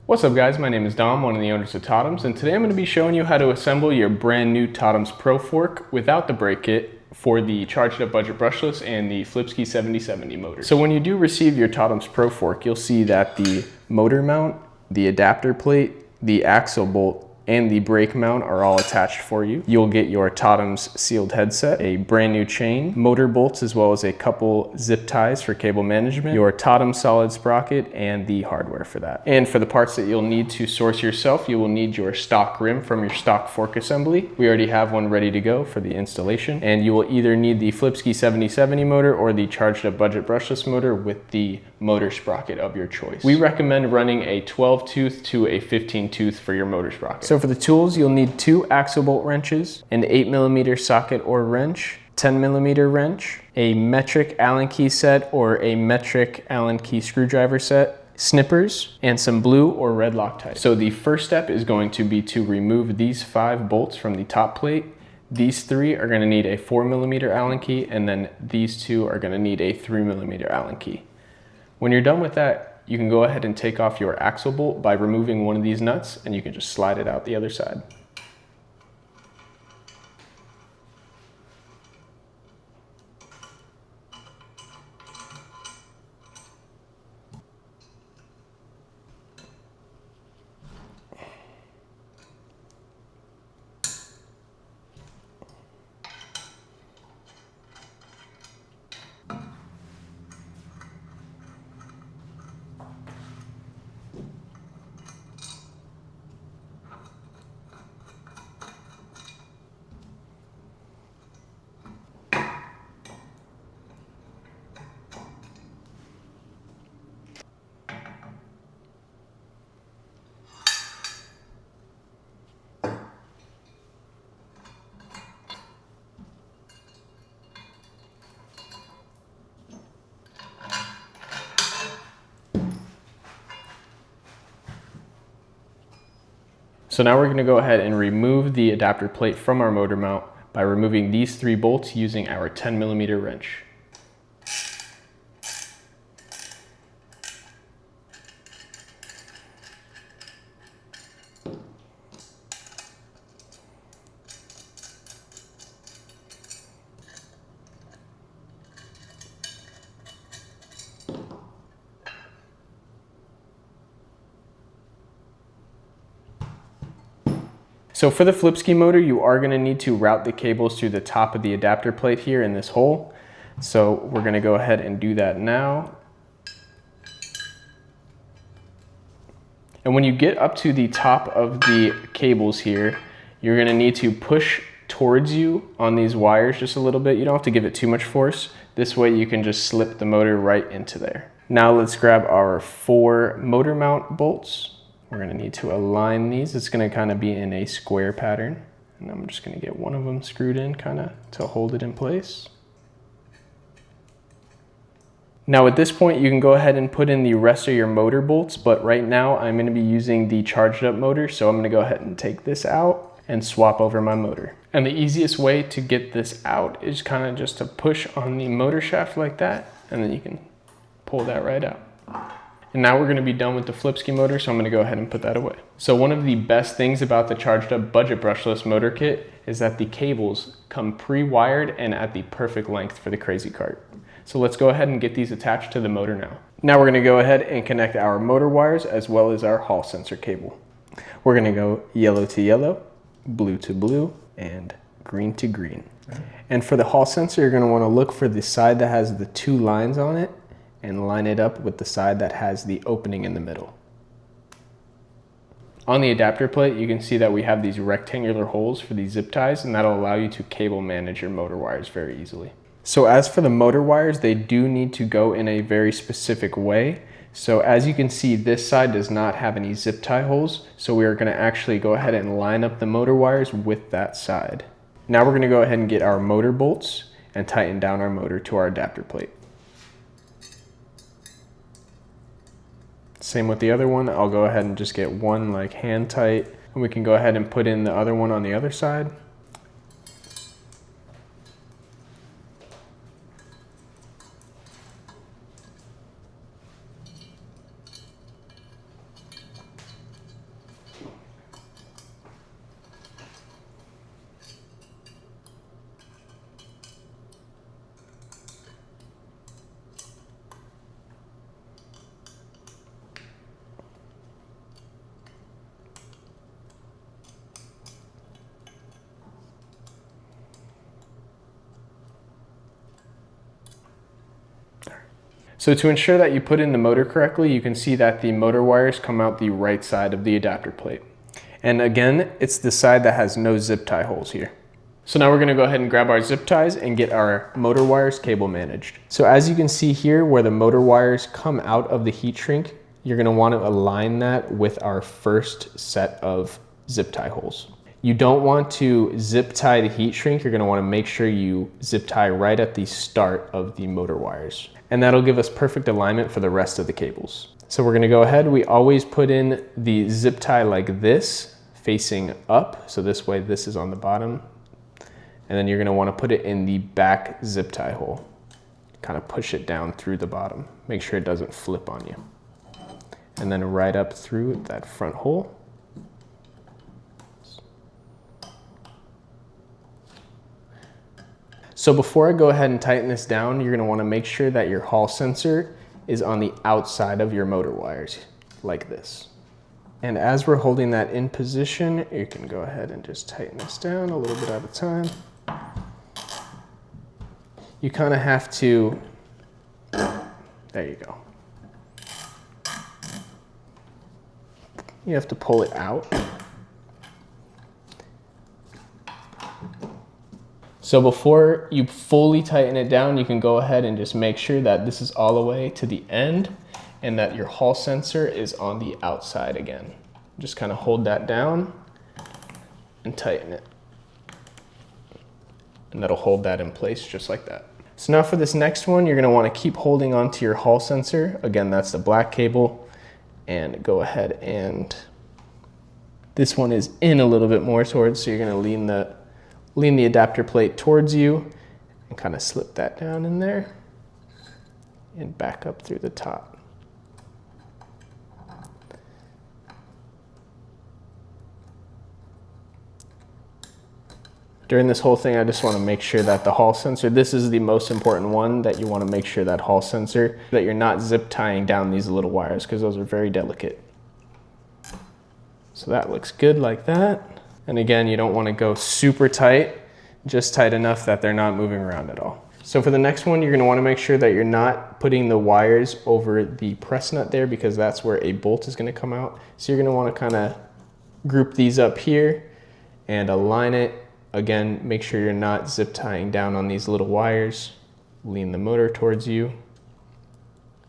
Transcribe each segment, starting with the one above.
What's up guys, my name is Dom, one of the owners of Totems, and today I'm going to be showing you how to assemble your brand new Totems Pro Fork without the brake kit for the Charged Up Budget Brushless and the Flipski 7070 motor. So when you do receive your Totems Pro Fork, you'll see that the motor mount, the adapter plate, the axle bolt, and the brake mount are all attached for you. You'll get your Totems sealed headset, a brand new chain, motor bolts, as well as a couple zip ties for cable management, your Totems solid sprocket, and the hardware for that. And for the parts that you'll need to source yourself, you will need your stock rim from your stock fork assembly. We already have one ready to go for the installation. And you will either need the Flipski 7070 motor or the Charged Up Budget Brushless motor with the motor sprocket of your choice. We recommend running a 12 tooth to a 15 tooth for your motor sprocket. So for the tools, you'll need 2 axle bolt wrenches, an 8mm socket or wrench, 10mm wrench, a metric Allen key set or a metric Allen key screwdriver set, snippers, and some blue or red Loctite. So the first step is going to be to remove these 5 bolts from the top plate. These 3 are going to need a 4mm Allen key, and then these 2 are going to need a 3mm Allen key. When you're done with that, you can go ahead and take off your axle bolt by removing one of these nuts, and you can just slide it out the other side. So now we're going to go ahead and remove the adapter plate from our motor mount by removing these 3 bolts using our 10mm wrench. So for the Flipski motor, you are going to need to route the cables through the top of the adapter plate here in this hole. So we're going to go ahead and do that now. And when you get up to the top of the cables here, you're going to need to push towards you on these wires just a little bit. You don't have to give it too much force. This way you can just slip the motor right into there. Now let's grab our 4 motor mount bolts. We're going to need to align these. It's going to kind of be in a square pattern. And I'm just going to get one of them screwed in kind of to hold it in place. Now at this point, you can go ahead and put in the rest of your motor bolts, but right now I'm going to be using the charged up motor. So I'm going to go ahead and take this out and swap over my motor. And the easiest way to get this out is kind of just to push on the motor shaft like that, and then you can pull that right out. And now we're going to be done with the Flipski motor, so I'm going to go ahead and put that away. So one of the best things about the Charged Up Budget Brushless motor kit is that the cables come pre-wired and at the perfect length for the Crazy Cart. So let's go ahead and get these attached to the motor now. Now we're going to go ahead and connect our motor wires as well as our hall sensor cable. We're going to go yellow to yellow, blue to blue, and green to green. And for the hall sensor, you're going to want to look for the side that has the 2 lines on it and line it up with the side that has the opening in the middle. On the adapter plate, you can see that we have these rectangular holes for these zip ties, and that'll allow you to cable manage your motor wires very easily. So as for the motor wires, they do need to go in a very specific way. So as you can see, this side does not have any zip tie holes, so we are going to actually go ahead and line up the motor wires with that side. Now we're going to go ahead and get our motor bolts and tighten down our motor to our adapter plate. Same with the other one. I'll go ahead and just get one like hand tight, and we can go ahead and put in the other one on the other side. So to ensure that you put in the motor correctly, you can see that the motor wires come out the right side of the adapter plate. And again, it's the side that has no zip tie holes here. So now we're gonna go ahead and grab our zip ties and get our motor wires cable managed. So as you can see here, where the motor wires come out of the heat shrink, you're gonna wanna align that with our first set of zip tie holes. You don't want to zip tie the heat shrink. You're gonna wanna make sure you zip tie right at the start of the motor wires. And that'll give us perfect alignment for the rest of the cables. So we're gonna go ahead, we always put in the zip tie like this, facing up. So this way, this is on the bottom. And then you're gonna wanna put it in the back zip tie hole. Kind of push it down through the bottom. Make sure it doesn't flip on you. And then right up through that front hole. So before I go ahead and tighten this down, you're gonna wanna make sure that your hall sensor is on the outside of your motor wires, like this. And as we're holding that in position, you can go ahead and just tighten this down a little bit at a time. You kind of have to, there you go. You have to pull it out. So before you fully tighten it down, you can go ahead and just make sure that this is all the way to the end and that your hall sensor is on the outside again. Just kind of hold that down and tighten it. And that'll hold that in place just like that. So now for this next one, you're gonna wanna keep holding onto your hall sensor. Again, that's the black cable. And go ahead and, this one is in a little bit more towards, so you're gonna lean the adapter plate towards you and kind of slip that down in there and back up through the top. During this whole thing, I just want to make sure that the hall sensor, this is the most important one, that you want to make sure that hall sensor, that you're not zip tying down these little wires because those are very delicate. So that looks good like that. And again, you don't want to go super tight, just tight enough that they're not moving around at all. So for the next one, you're going to want to make sure that you're not putting the wires over the press nut there because that's where a bolt is going to come out. So you're going to want to kind of group these up here and align it. Again, make sure you're not zip tying down on these little wires. Lean the motor towards you,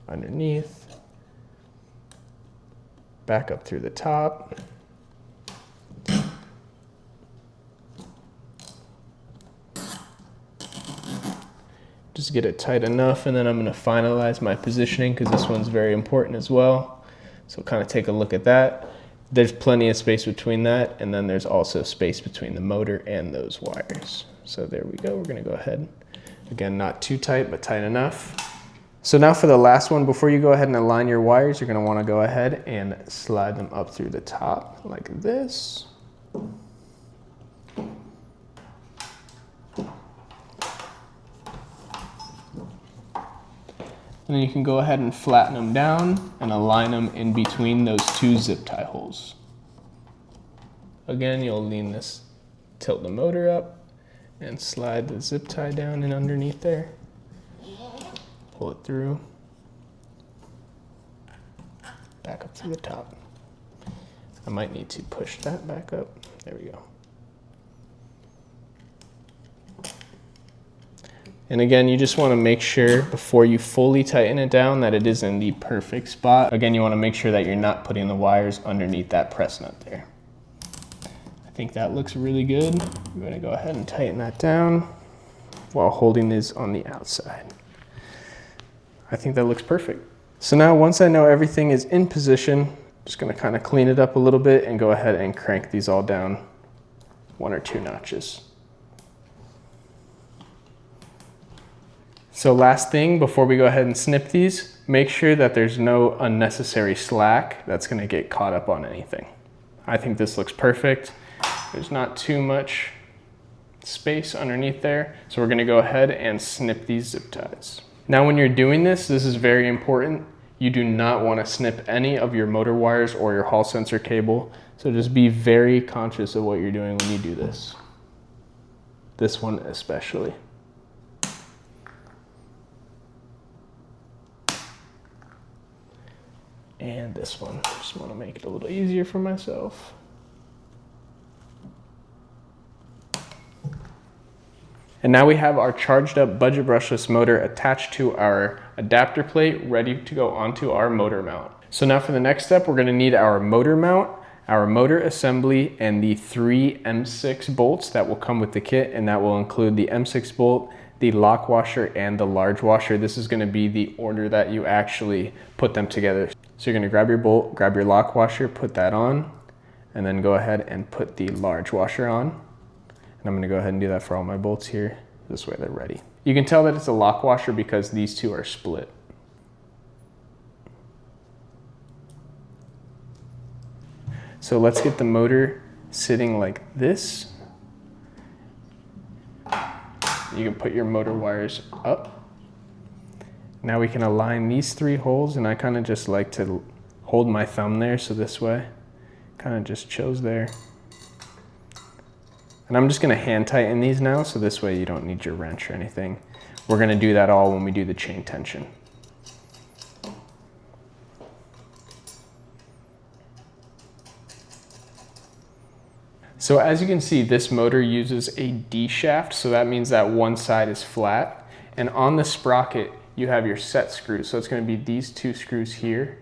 underneath, back up through the top. Just get it tight enough, and then I'm going to finalize my positioning because this one's very important as well. So kind of take a look at that. There's plenty of space between that, and then there's also space between the motor and those wires. So there we go. We're going to go ahead. Again, not too tight, but tight enough. So now for the last one, before you go ahead and align your wires, you're going to want to go ahead and slide them up through the top like this. And then you can go ahead and flatten them down and align them in between those two zip tie holes. Again, you'll lean this, tilt the motor up and slide the zip tie down in underneath there. Pull it through, back up to the top. I might need to push that back up. There we go. And again, you just want to make sure before you fully tighten it down that it is in the perfect spot. Again, you want to make sure that you're not putting the wires underneath that press nut there. I think that looks really good. I'm going to go ahead and tighten that down while holding this on the outside. I think that looks perfect. So now once I know everything is in position, I'm just going to kind of clean it up a little bit and go ahead and crank these all down 1 or 2 notches. So last thing, before we go ahead and snip these, make sure that there's no unnecessary slack that's gonna get caught up on anything. I think this looks perfect. There's not too much space underneath there. So we're gonna go ahead and snip these zip ties. Now when you're doing this is very important. You do not wanna snip any of your motor wires or your hall sensor cable. So just be very conscious of what you're doing when you do this. This one especially. and this one. Just want to make it a little easier for myself. And now we have our charged up budget brushless motor attached to our adapter plate, ready to go onto our motor mount. So now for the next step, we're gonna need our motor mount, our motor assembly, and the 3 M6 bolts that will come with the kit, and that will include the M6 bolt, the lock washer, and the large washer. This is gonna be the order that you actually put them together. So you're gonna grab your bolt, grab your lock washer, put that on, and then go ahead and put the large washer on. And I'm gonna go ahead and do that for all my bolts here. This way they're ready. You can tell that it's a lock washer because these two are split. So let's get the motor sitting like this. You can put your motor wires up. Now we can align these 3 holes, and I kind of just like to hold my thumb there, so this way kind of just chills there. And I'm just gonna hand tighten these now, so this way you don't need your wrench or anything. We're gonna do that all when we do the chain tension. So as you can see, this motor uses a D shaft, so that means that one side is flat. And on the sprocket, you have your set screws. So it's gonna be these 2 screws here.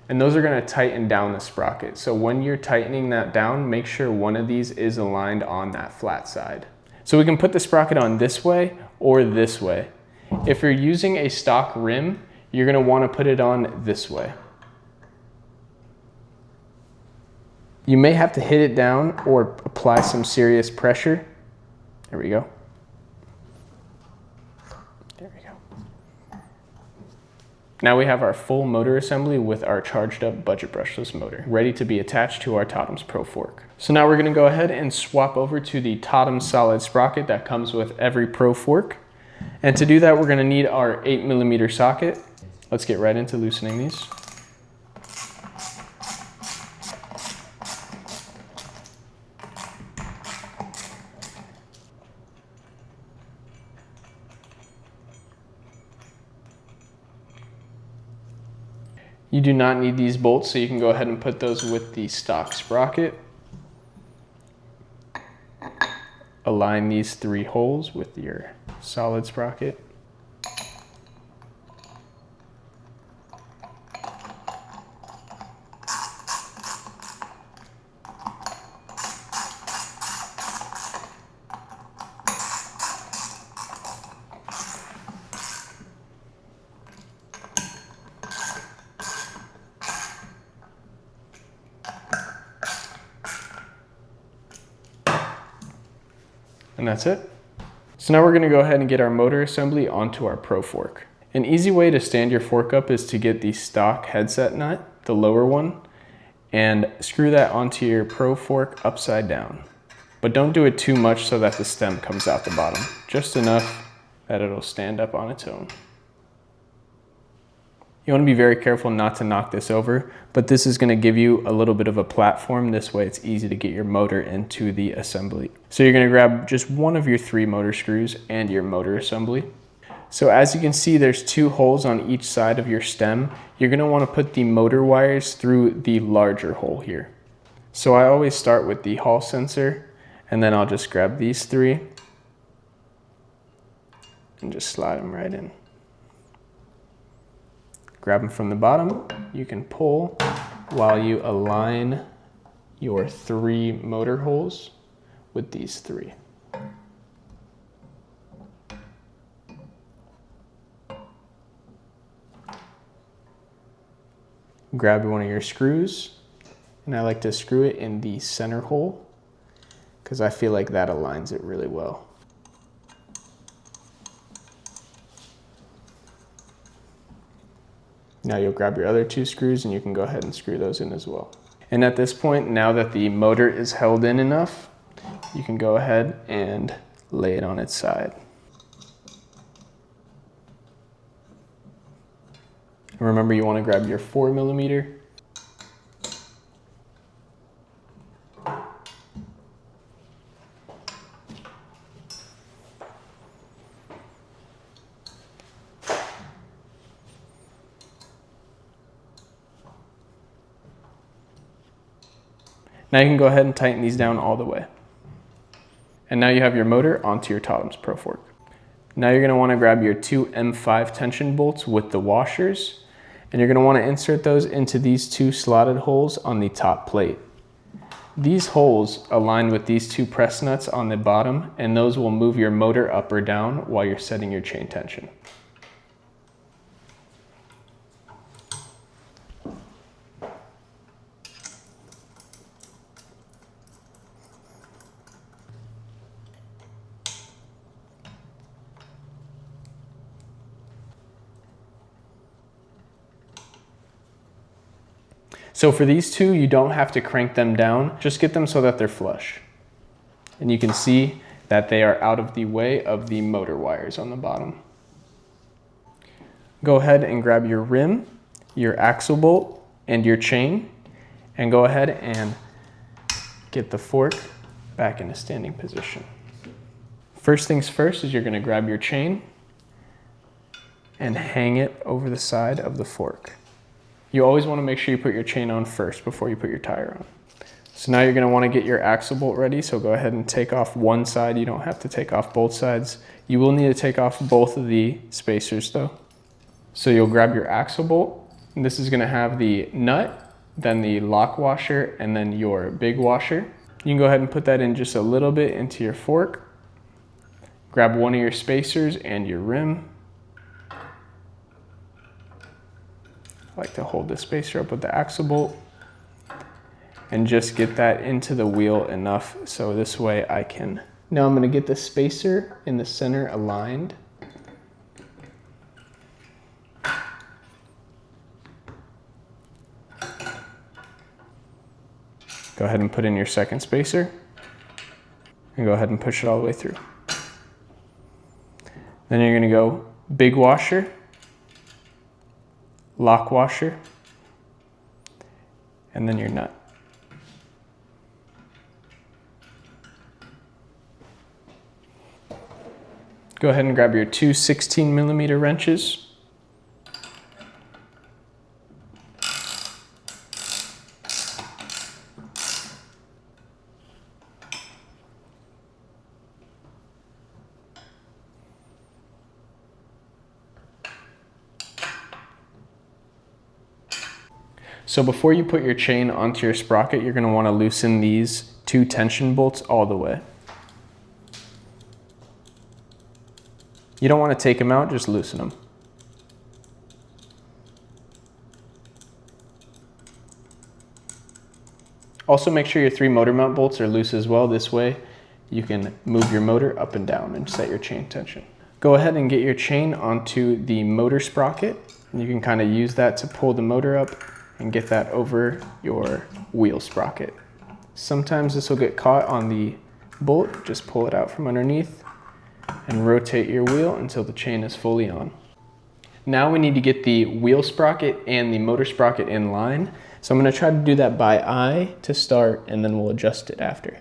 And those are gonna tighten down the sprocket. So when you're tightening that down, make sure one of these is aligned on that flat side. So we can put the sprocket on this way or this way. If you're using a stock rim, you're gonna wanna put it on this way. You may have to hit it down or apply some serious pressure. There we go. There we go. Now we have our full motor assembly with our charged up budget brushless motor, ready to be attached to our Totems Pro Fork. So now we're gonna go ahead and swap over to the Totems solid sprocket that comes with every Pro Fork. And to do that, we're gonna need our 8mm socket. Let's get right into loosening these. You do not need these bolts, so you can go ahead and put those with the stock sprocket. Align these 3 holes with your solid sprocket. And that's it. So now we're gonna go ahead and get our motor assembly onto our Pro Fork. An easy way to stand your fork up is to get the stock headset nut, the lower one, and screw that onto your Pro Fork upside down. But don't do it too much so that the stem comes out the bottom. Just enough that it'll stand up on its own. You want to be very careful not to knock this over, but this is going to give you a little bit of a platform. This way it's easy to get your motor into the assembly. So you're going to grab just one of your 3 motor screws and your motor assembly. So as you can see, there's 2 holes on each side of your stem. You're going to want to put the motor wires through the larger hole here. So I always start with the Hall sensor, and then I'll just grab these 3 and just slide them right in. Grab them from the bottom. You can pull while you align your 3 motor holes with these 3. Grab one of your screws, and I like to screw it in the center hole because I feel like that aligns it really well. Now you'll grab your other 2 screws and you can go ahead and screw those in as well. And at this point, now that the motor is held in enough, you can go ahead and lay it on its side. And remember, you want to grab your 4mm. Now you can go ahead and tighten these down all the way. And now you have your motor onto your Totems Pro Fork. Now you're going to want to grab your two M5 tension bolts with the washers, and you're going to want to insert those into these two slotted holes on the top plate. These holes align with these two press nuts on the bottom, and those will move your motor up or down while you're setting your chain tension. So for these two, you don't have to crank them down, just get them so that they're flush. And you can see that they are out of the way of the motor wires on the bottom. Go ahead and grab your rim, your axle bolt, and your chain, and go ahead and get the fork back in a standing position. First things first is you're going to grab your chain and hang it over the side of the fork. You always want to make sure you put your chain on first before you put your tire on. So now you're going to want to get your axle bolt ready, so go ahead and take off one side. You don't have to take off both sides. You will need to take off both of the spacers though. So you'll grab your axle bolt, and this is going to have the nut, then the lock washer, and then your big washer. You can go ahead and put that in just a little bit into your fork. Grab one of your spacers and your rim. I like to hold the spacer up with the axle bolt and just get that into the wheel enough so this way I can. Now I'm going to get the spacer in the center aligned. Go ahead and put in your second spacer and go ahead and push it all the way through. Then you're going to go big washer, lock washer, and then your nut. Go ahead and grab your two 16mm wrenches. So before you put your chain onto your sprocket, you're going to want to loosen these two tension bolts all the way. You don't want to take them out, just loosen them. Also make sure your 3 motor mount bolts are loose as well. This way you can move your motor up and down and set your chain tension. Go ahead and get your chain onto the motor sprocket. You can kind of use that to pull the motor up and get that over your wheel sprocket. Sometimes this will get caught on the bolt. Just pull it out from underneath and rotate your wheel until the chain is fully on. Now we need to get the wheel sprocket and the motor sprocket in line. So I'm going to try to do that by eye to start, and then we'll adjust it after.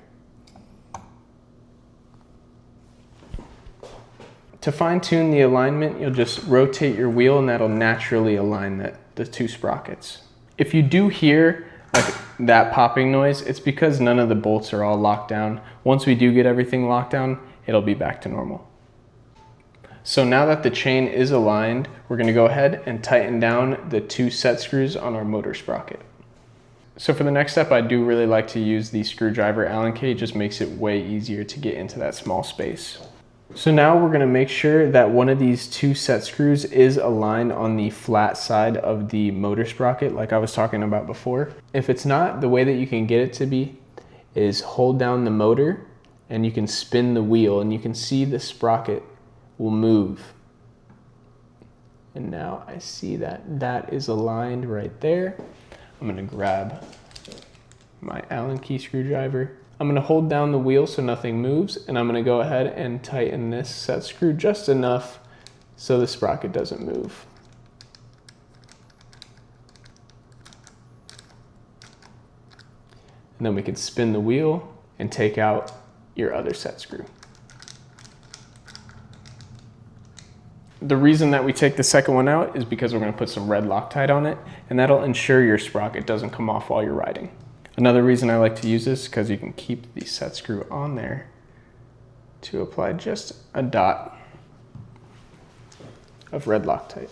To fine tune the alignment, you'll just rotate your wheel and that'll naturally align the two sprockets. If you do hear like that popping noise, it's because none of the bolts are all locked down. Once we do get everything locked down, it'll be back to normal. So now that the chain is aligned, we're going to go ahead and tighten down the 2 set screws on our motor sprocket. So for the next step, I do really like to use the screwdriver Allen key. It just makes it way easier to get into that small space. So now we're going to make sure that one of these 2 set screws is aligned on the flat side of the motor sprocket like I was talking about before. If it's not, the way that you can get it to be is hold down the motor and you can spin the wheel and you can see the sprocket will move. And now I see that that is aligned right there. I'm going to grab my Allen key screwdriver. I'm going to hold down the wheel so nothing moves, and I'm going to go ahead and tighten this set screw just enough so the sprocket doesn't move. And then we can spin the wheel and take out your other set screw. The reason that we take the second one out is because we're going to put some red Loctite on it, and that'll ensure your sprocket doesn't come off while you're riding. Another reason I like to use this is because you can keep the set screw on there to apply just a dot of red Loctite.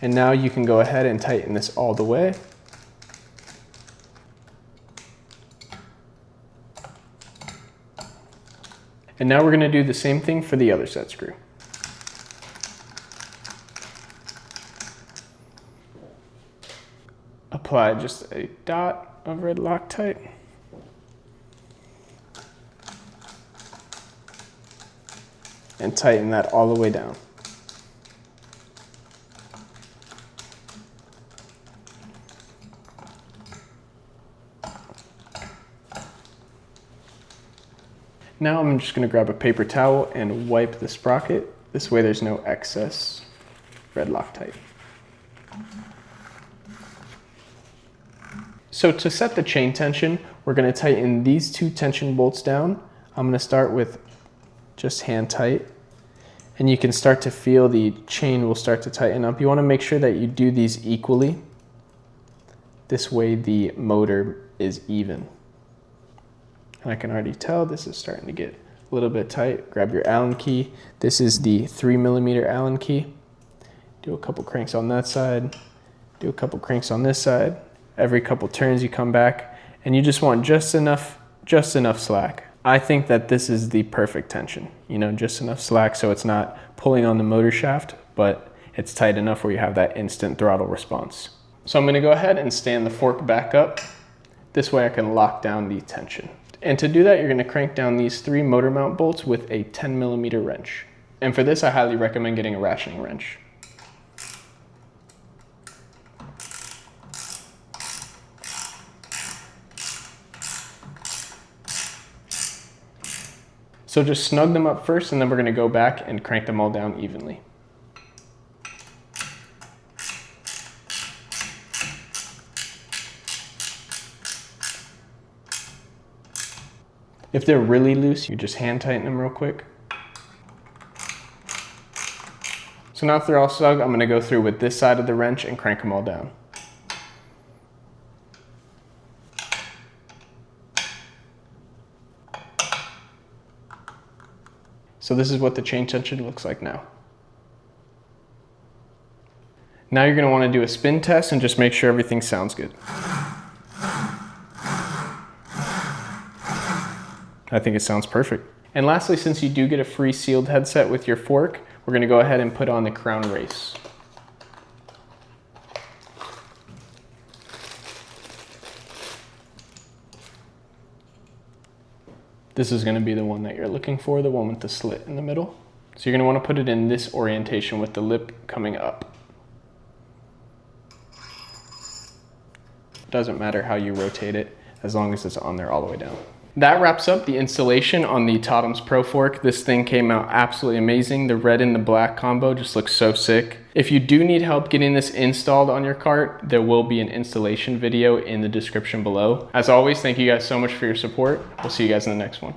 And now you can go ahead and tighten this all the way. And now we're going to do the same thing for the other set screw. Apply just a dot of red Loctite. And tighten that all the way down. Now I'm just going to grab a paper towel and wipe the sprocket. This way there's no excess red Loctite. So to set the chain tension, we're going to tighten these two tension bolts down. I'm going to start with just hand tight. And you can start to feel the chain will start to tighten up. You want to make sure that you do these equally. This way the motor is even. And I can already tell this is starting to get a little bit tight. Grab your Allen key. This is the 3mm Allen key. Do a couple cranks on that side. Do a couple cranks on this side. Every couple turns you come back and you just want just enough slack. I think that this is the perfect tension, you know, just enough slack so it's not pulling on the motor shaft, but it's tight enough where you have that instant throttle response. So I'm going to go ahead and stand the fork back up. This way I can lock down the tension. And to do that, you're going to crank down these 3 motor mount bolts with a 10mm wrench. And for this, I highly recommend getting a ratcheting wrench. So just snug them up first, and then we're going to go back and crank them all down evenly. If they're really loose, you just hand tighten them real quick. So now if they're all snug, I'm going to go through with this side of the wrench and crank them all down. So this is what the chain tension looks like now. Now you're going to want to do a spin test and just make sure everything sounds good. I think it sounds perfect. And lastly, since you do get a free sealed headset with your fork, we're going to go ahead and put on the crown race. This is going to be the one that you're looking for, the one with the slit in the middle. So you're going to want to put it in this orientation with the lip coming up. Doesn't matter how you rotate it, as long as it's on there all the way down. That wraps up the installation on the Totems Pro Fork. This thing came out absolutely amazing. The red and the black combo just looks so sick. If you do need help getting this installed on your cart, there will be an installation video in the description below. As always, thank you guys so much for your support. We'll see you guys in the next one.